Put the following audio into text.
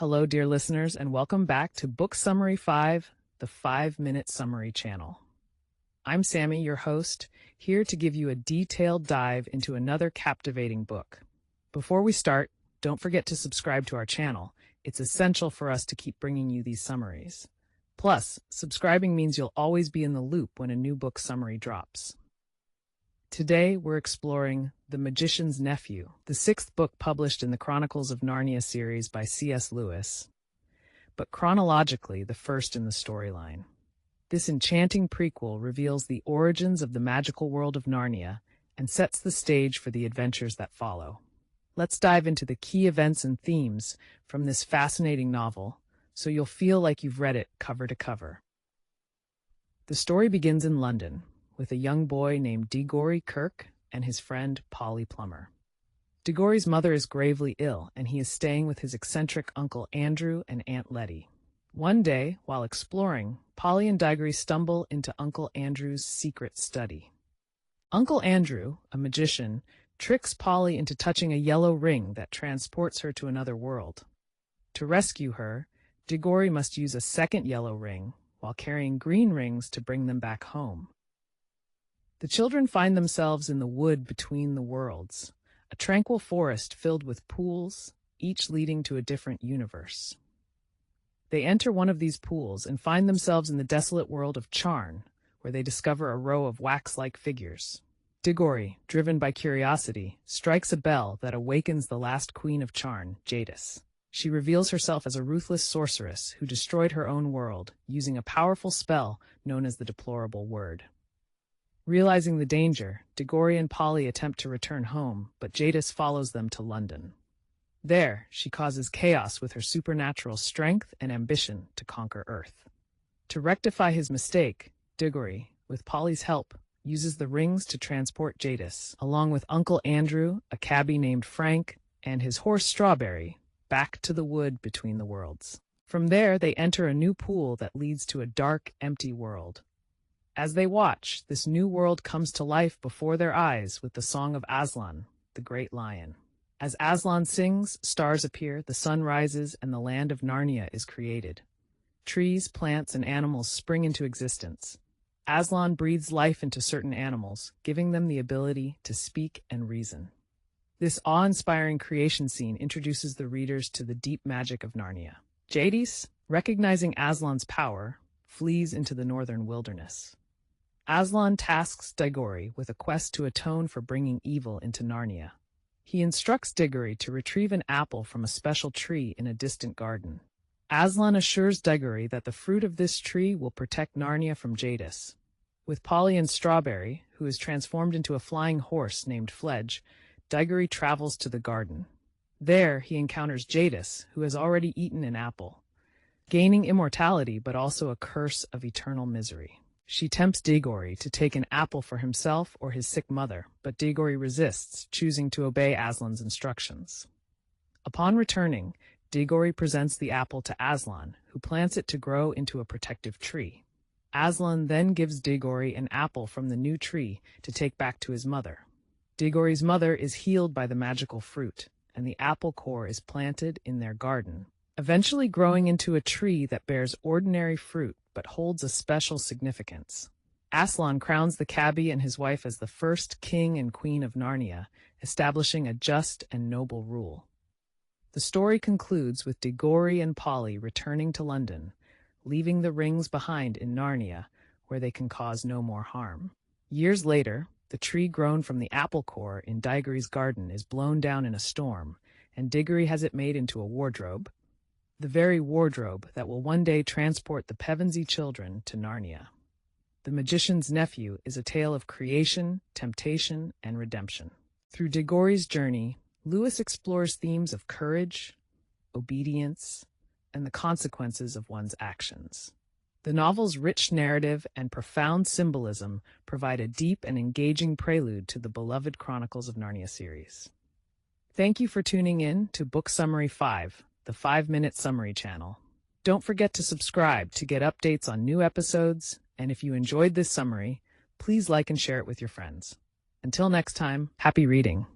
Hello, dear listeners, and welcome back to Book Summary 5, the 5-Minute Summary channel. I'm Sammy, your host, here to give you a detailed dive into another captivating book. Before we start, don't forget to subscribe to our channel. It's essential for us to keep bringing you these summaries. Plus, subscribing means you'll always be in the loop when a new book summary drops. Today, we're exploring The Magician's Nephew, the 6th book published in the Chronicles of Narnia series by C.S. Lewis, but chronologically the first in the storyline. This enchanting prequel reveals the origins of the magical world of Narnia and sets the stage for the adventures that follow. Let's dive into the key events and themes from this fascinating novel, so you'll feel like you've read it cover to cover. The story begins in London, with a young boy named Digory Kirke and his friend Polly Plummer. Digory's mother is gravely ill, and he is staying with his eccentric Uncle Andrew and Aunt Letty. One day, while exploring, Polly and Digory stumble into Uncle Andrew's secret study. Uncle Andrew, a magician, tricks Polly into touching a yellow ring that transports her to another world. To rescue her, Digory must use a second yellow ring, while carrying green rings to bring them back home. The children find themselves in the wood between the worlds, a tranquil forest filled with pools, each leading to a different universe. They enter one of these pools and find themselves in the desolate world of Charn, where they discover a row of wax-like figures. Digory, driven by curiosity, strikes a bell that awakens the last queen of Charn, Jadis. She reveals herself as a ruthless sorceress who destroyed her own world using a powerful spell known as the Deplorable Word. Realizing the danger, Digory and Polly attempt to return home, but Jadis follows them to London. There, she causes chaos with her supernatural strength and ambition to conquer Earth. To rectify his mistake, Digory, with Polly's help, uses the rings to transport Jadis, along with Uncle Andrew, a cabbie named Frank, and his horse Strawberry, back to the wood between the worlds. From there, they enter a new pool that leads to a dark, empty world. As they watch, this new world comes to life before their eyes with the song of Aslan, the great lion. As Aslan sings, stars appear, the sun rises, and the land of Narnia is created. Trees, plants, and animals spring into existence. Aslan breathes life into certain animals, giving them the ability to speak and reason. This awe-inspiring creation scene introduces the readers to the deep magic of Narnia. Jadis, recognizing Aslan's power, flees into the northern wilderness. Aslan tasks Digory with a quest to atone for bringing evil into Narnia. He instructs Digory to retrieve an apple from a special tree in a distant garden. Aslan assures Digory that the fruit of this tree will protect Narnia from Jadis. With Polly and Strawberry, who is transformed into a flying horse named Fledge, Digory travels to the garden. There, he encounters Jadis, who has already eaten an apple, gaining immortality but also a curse of eternal misery. She tempts Digory to take an apple for himself or his sick mother, but Digory resists, choosing to obey Aslan's instructions. Upon returning, Digory presents the apple to Aslan, who plants it to grow into a protective tree. Aslan then gives Digory an apple from the new tree to take back to his mother. Digory's mother is healed by the magical fruit, and the apple core is planted in their garden, eventually growing into a tree that bears ordinary fruit but holds a special significance. Aslan crowns the cabbie and his wife as the first king and queen of Narnia, establishing a just and noble rule. The story concludes with Digory and Polly returning to London, leaving the rings behind in Narnia, where they can cause no more harm. Years later, the tree grown from the apple core in Digory's garden is blown down in a storm, and Digory has it made into a wardrobe, the very wardrobe that will one day transport the Pevensey children to Narnia. The Magician's Nephew is a tale of creation, temptation, and redemption. Through Digory's journey, Lewis explores themes of courage, obedience, and the consequences of one's actions. The novel's rich narrative and profound symbolism provide a deep and engaging prelude to the beloved Chronicles of Narnia series. Thank you for tuning in to Book Summary 5, the 5-Minute Summary channel. Don't forget to subscribe to get updates on new episodes, and if you enjoyed this summary, please like and share it with your friends. Until next time, happy reading!